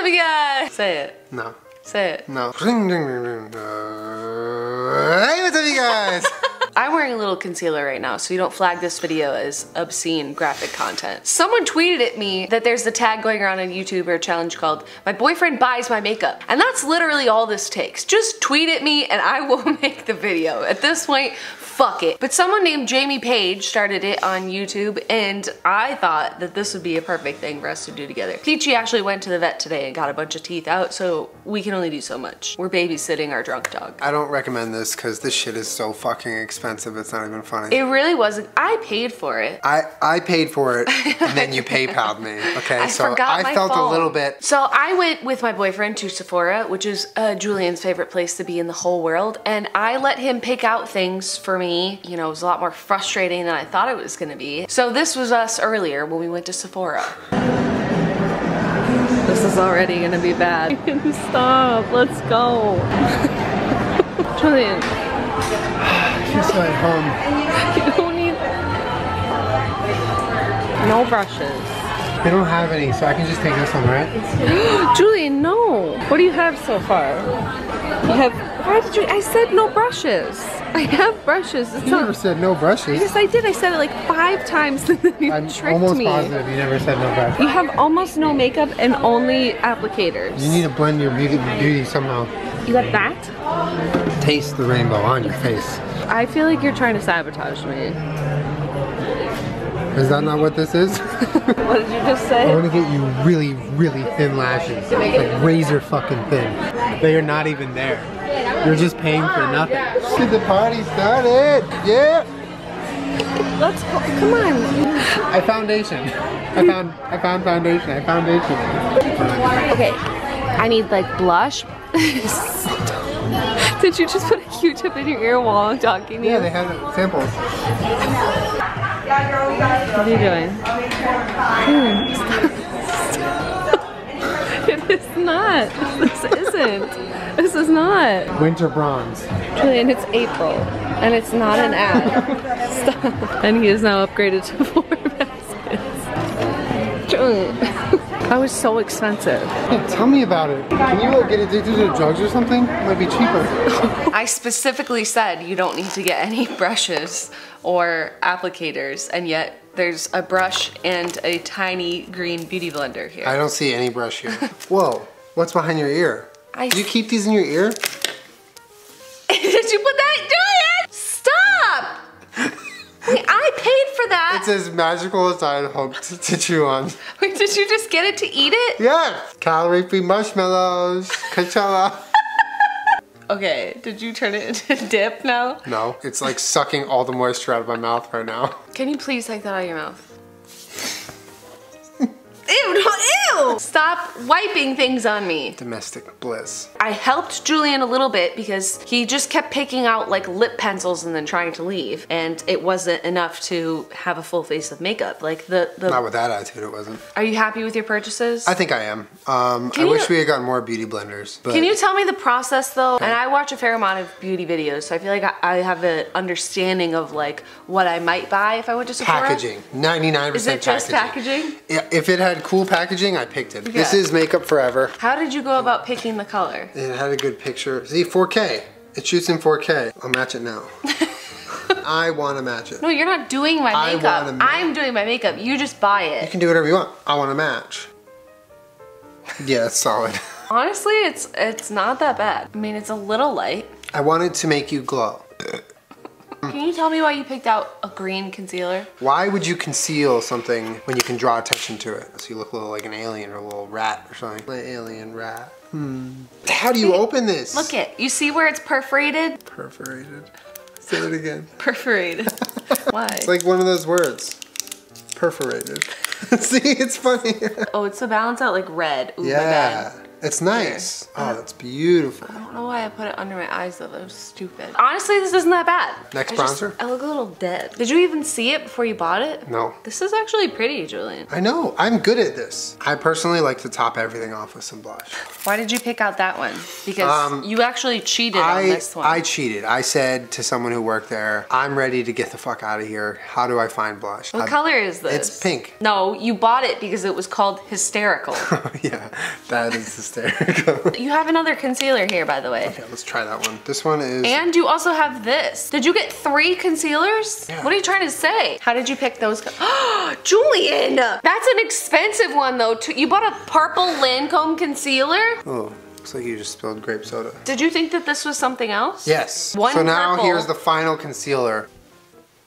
up, you guys? Say it. No. Say it. No. Hey, what's up, you guys? I'm wearing a little concealer right now, so you don't flag this video as obscene graphic content. Someone tweeted at me that there's the tag going around on YouTube or a challenge called "My boyfriend buys my makeup." And that's literally all this takes. Just tweet at me and I will make the video. At this point, fuck it. But someone named Jamie Page started it on YouTube, and I thought that this would be a perfect thing for us to do together. Peachy actually went to the vet today and got a bunch of teeth out, so we can only do so much. We're babysitting our drunk dog. I don't recommend this because this shit is so fucking expensive, it's not even funny. It really wasn't. I paid for it. I paid for it, and then you PayPal'd me, okay? I forgot my felt phone. a little bit. So I went with my boyfriend to Sephora, which is Julian's favorite place to be in the whole world, and I let him pick out things for me. You know, it was a lot more frustrating than I thought it was gonna be. So this was us earlier when we went to Sephora. This is already gonna be bad. Stop, let's go. Julian. Just at home. You don't need... No brushes. They don't have any, so I can just take this one, right? Julian, no. What do you have so far? You have... Why did you... I said no brushes. I have brushes. It's You never said no brushes. Yes, I did. I said it like 5 times and then you I'm tricked almost me. positive you never said no brushes. You have almost no makeup and only applicators. You need to blend your beauty somehow. You got that? Taste the rainbow on your face. I feel like you're trying to sabotage me. Is that not what this is? What did you just say? I want to get you really, really thin lashes. Like razor fucking thin. They are not even there. You're just paying for nothing. Get the party started! Yeah! Let's go. Come on. I foundation. I found foundation. I foundation. Okay. I need like blush. Did you just put a Q-tip in your ear while I'm talking to you? Yeah, they have samples. What are you doing? It is not. This isn't. This is not. Winter bronze. Julian, it's April, and it's not an ad. Stop. And he is now upgraded to 4 baskets. Julian. That was so expensive. Hey, tell me about it. Can you get addicted to drugs or something? It might be cheaper. I specifically said you don't need to get any brushes or applicators, and yet there's a brush and a tiny green beauty blender here. I don't see any brush here. Whoa, what's behind your ear? Do you keep these in your ear? Did you put that? Julian! Stop! Wait, I paid for that. It's as magical as I had hoped to chew on. Wait, did you just get it to eat it? Yes! Calorie-free marshmallows. Coachella. Okay, did you turn it into dip now? No, it's like sucking all the moisture out of my mouth right now. Can you please take that out of your mouth? Ew, no, ew! Stop wiping things on me. Domestic bliss. I helped Julian a little bit because he just kept picking out like lip pencils and then trying to leave, and it wasn't enough to have a full face of makeup. Like the Not with that attitude, it wasn't. Are you happy with your purchases? I think I am. I wish we had gotten more beauty blenders. But Can you tell me the process though? And I watch a fair amount of beauty videos, so I feel like I have an understanding of like what I might buy if I went to Sephora. Packaging. 99% packaging. Is it just packaging? Yeah, if it had cool packaging, I picked it. Yeah. This is Makeup Forever. How did you go about picking the color? It had a good picture. See, 4K. It shoots in 4K. I'll match it now. I want to match it. No, you're not doing my makeup. wanna I'm doing my makeup. You just buy You it. can do whatever you want. I want to match. Yeah, it's solid. Honestly, it's not that bad. I mean, it's a little light. I wanted to make you glow. Can you tell me why you picked out a green concealer? Why would you conceal something when you can draw attention to it? So you look a little like an alien or a little rat or something. My alien rat. How do you open this? Look it. You see where it's perforated? Perforated. Say it again. Perforated. Why? It's like one of those words. Perforated. See, it's funny. Oh, it's to balance out like red. Ooh, my Yeah. bad. It's nice. Oh, that's beautiful. I don't know why I put it under my eyes though. That was stupid. Honestly, this isn't that bad. Next bronzer? I look a little dead. Did you even see it before you bought it? No. This is actually pretty, Julian. I know. I'm good at this. I personally like to top everything off with some blush. Why did you pick out that one? Because you actually cheated on this one. I cheated. I said to someone who worked there, I'm ready to get the fuck out of here. How do I find blush? What color is this? It's pink. No, you bought it because it was called Hysterical. Yeah, that is hysterical. You have another concealer here, by the way. Okay, let's try that one. This one is... And you also have this. Did you get 3 concealers? Yeah. What are you trying to say? How did you pick those? Julian! That's an expensive one though. You bought a purple Lancome concealer? Oh, looks like you just spilled grape soda. Did you think that this was something else? Yes. So now here's the final concealer.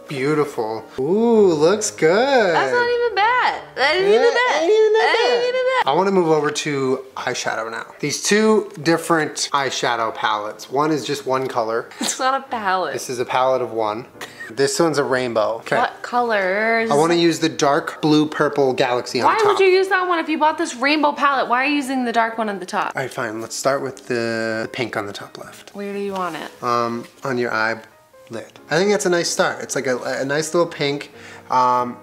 Beautiful. Ooh, looks good. That's not even bad. That ain't even bad. I want to move over to eyeshadow now. These 2 different eyeshadow palettes. One is just one color. It's not a palette. This is a palette of 1. This one's a rainbow. Okay. What colors? I want to use the dark blue purple galaxy on Why top. would you use that one if you bought this rainbow palette? Why are you using the dark one on the top? All right, fine. Let's start with the pink on the top left. Where do you want it? On your eyelid. I think that's a nice start. It's like a nice little pink.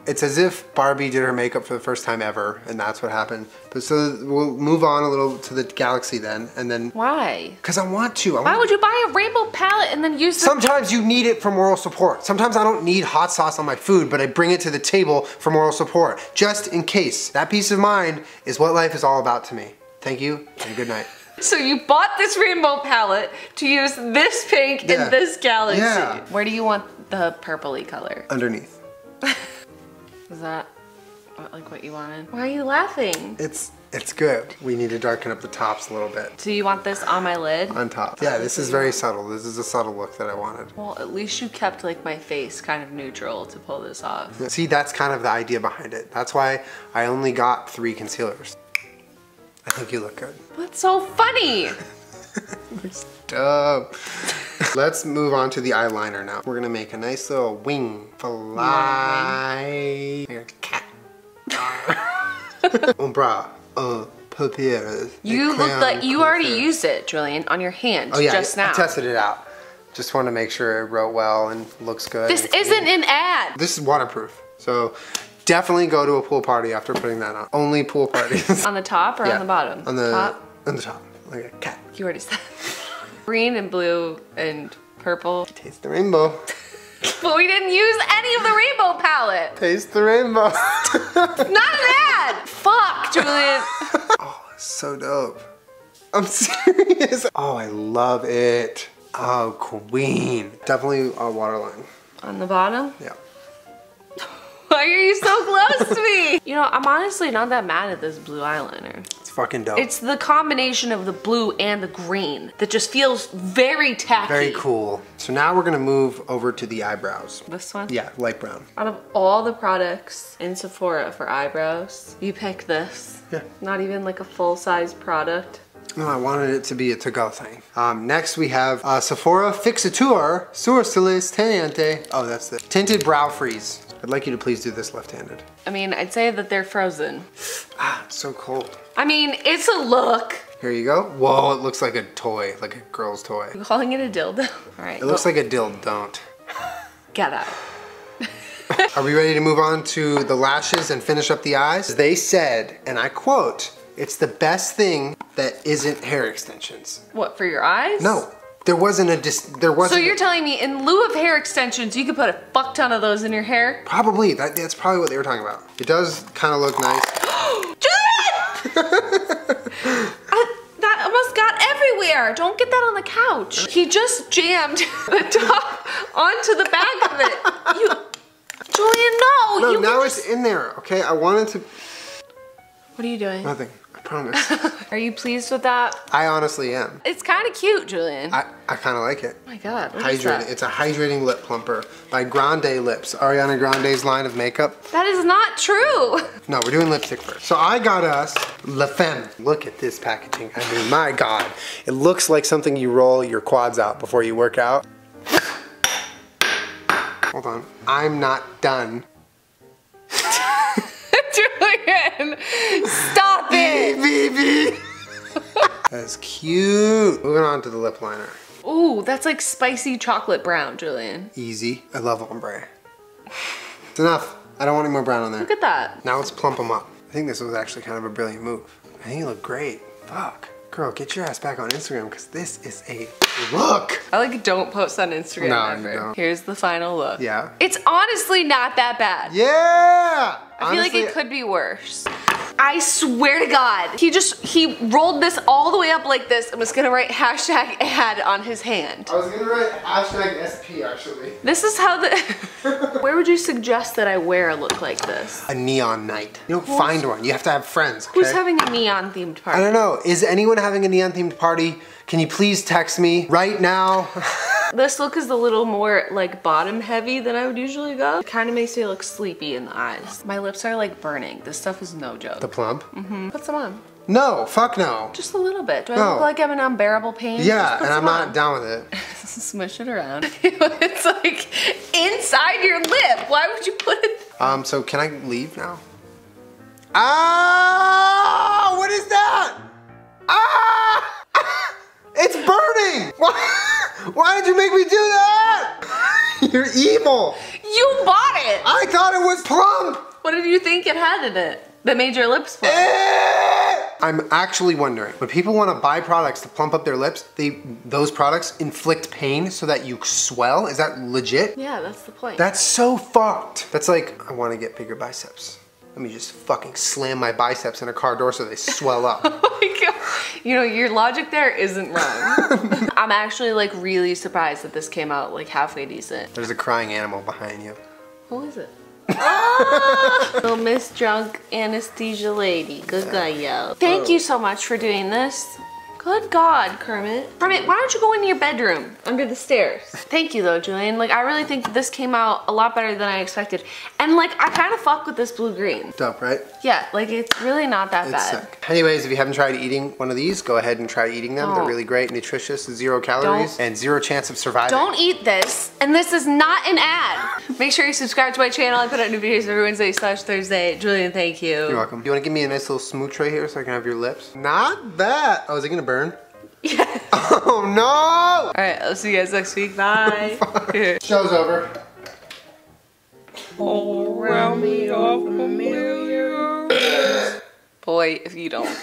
It's as if Barbie did her makeup for the first time ever, and that's what happened. But so we'll move on a little to the galaxy then, and then... Why? Because I want to. Why would you buy a rainbow palette and then use Sometimes you need it for moral support. Sometimes I don't need hot sauce on my food, but I bring it to the table for moral support. Just in case. That peace of mind is what life is all about to me. Thank you, and good night. So you bought this rainbow palette to use this pink in this galaxy. Yeah. Where do you want the purpley color? Underneath. Is that like what you wanted? Why are you laughing? It's good. We need to darken up the tops a little bit. Do you want this on my lid? On top. Yeah, this is very subtle. This is a subtle look that I wanted. Well, at least you kept like my face kind of neutral to pull this off. See, that's kind of the idea behind it. That's why I only got 3 concealers. I think you look good. What's so funny? Looks dumb. Let's move on to the eyeliner now. We're gonna make a nice little wing fly. Like a cat. Umbra. Paupières. You look like you already used it, Julian, on your hand just now. I tested it out. Just want to make sure it wrote well and looks good. This isn't an ad. This is waterproof. So definitely go to a pool party after putting that on. Only pool parties. On the top or on the bottom? On the top. On the top, like a cat. You already said. Green and blue and purple. Taste the rainbow. But we didn't use any of the rainbow palette. Taste the rainbow. Not an ad. Fuck, Julian. Oh, it's so dope. I'm serious. Oh, I love it. Oh, queen. Definitely a waterline. On the bottom? Yeah. Why are you so close to me? You know, I'm honestly not that mad at this blue eyeliner. It's fucking dope. It's the combination of the blue and the green that just feels very tacky. Very cool. So now we're gonna move over to the eyebrows. This one? Yeah, light brown. Out of all the products in Sephora for eyebrows, you picked this. Yeah. Not even like a full-size product. No, I wanted it to be a to-go thing. Next we have Sephora Fixateur Sourceless Teniente. Oh, that's the tinted brow freeze. I'd like you to please do this left-handed. I mean, I'd say that they're frozen. Ah, it's so cold. I mean, it's a look. Here you go. Whoa, it looks like a toy, like a girl's toy. You're calling it a dildo? All right. It looks like a dildo, don't. Get out. Are we ready to move on to the lashes and finish up the eyes? They said, and I quote, "It's the best thing that isn't hair extensions." What, for your eyes? No. There wasn't a So you're telling me in lieu of hair extensions, you could put a fuck ton of those in your hair? Probably. That's probably what they were talking about. It does kind of look nice. Julian! That almost got everywhere. Don't get that on the couch. He just jammed the top onto the back of it. Julian, no. No, now it's in there, okay? I wanted to... What are you doing? Nothing. I promise. Are you pleased with that? I honestly am. It's kind of cute, Julian. I kind of like it. Oh my God, what is that? It's a hydrating lip plumper by Grande Lips, Ariana Grande's line of makeup. That is not true. No, we're doing lipstick first. So I got us La Femme. Look at this packaging. I mean, my God. It looks like something you roll your quads out before you work out. Hold on. I'm not done. Julian, stop it. Beep, beep, beep. That's cute. Moving on to the lip liner. Ooh, that's like spicy chocolate brown, Julian. Easy. I love ombre. It's enough. I don't want any more brown on there. Look at that. Now let's plump them up. I think this was actually kind of a brilliant move. I think you look great. Fuck. Girl, get your ass back on Instagram because this is a look. I like don't post on Instagram No, ever. you don't. Here's the final look. Yeah. It's honestly not that bad. Yeah! I feel like it could be worse. I swear to God, he rolled this all the way up like this and was gonna write hashtag ad on his hand. I was gonna write hashtag SP actually. This is how the, where would you suggest that I wear a look like this? A neon night. You don't find one, you have to have friends, okay? Who's having a neon themed party? I don't know, is anyone having a neon themed party? Can you please text me right now? This look is a little more like bottom heavy than I would usually go. It kind of makes me look sleepy in the eyes. My lips are like burning. This stuff is no joke. The plump? Mm-hmm. Put some on. No, fuck no. Just a little bit. Do I look like I'm in unbearable pain? Yeah, and I'm not down with it. Smush it around. It's like inside your lip. Why would you put it? So can I leave now? Ah! What is that? Ah! It's burning! Why did you make me do that? You're evil. You bought it. I thought it was plump. What did you think it had in it that made your lips plump? I'm actually wondering, when people want to buy products to plump up their lips, those products inflict pain so that you swell? Is that legit? Yeah, that's the point. That's so fucked. That's like, I want to get bigger biceps. Let me just fucking slam my biceps in a car door so they swell up. Oh my God. You know, your logic there isn't wrong. I'm actually like really surprised that this came out like halfway decent. There's a crying animal behind you. Who is it? Oh! Little Miss Drunk Anesthesia Lady. Good guy, yo. Thank you so much for doing this. Good God, Kermit. Kermit, why don't you go into your bedroom under the stairs? Thank you though, Julian. Like, I really think that this came out a lot better than I expected. And like, I kind of fuck with this blue-green. Dope, right? Yeah, like it's really not that bad. Sick. Anyways, if you haven't tried eating one of these, go ahead and try eating them. They're really great, nutritious, 0 calories, and 0 chance of surviving. Don't eat this, and this is not an ad. Make sure you subscribe to my channel. I put out new videos every Wednesday/Thursday. Julian, thank you. You're welcome. Do you want to give me a nice little smooch right here so I can have your lips? Not bad. Oh, is it gonna burn? Yes. Oh no! All right, I'll see you guys next week. Bye. Show's over. All around me are familiar. Boy, if you don't.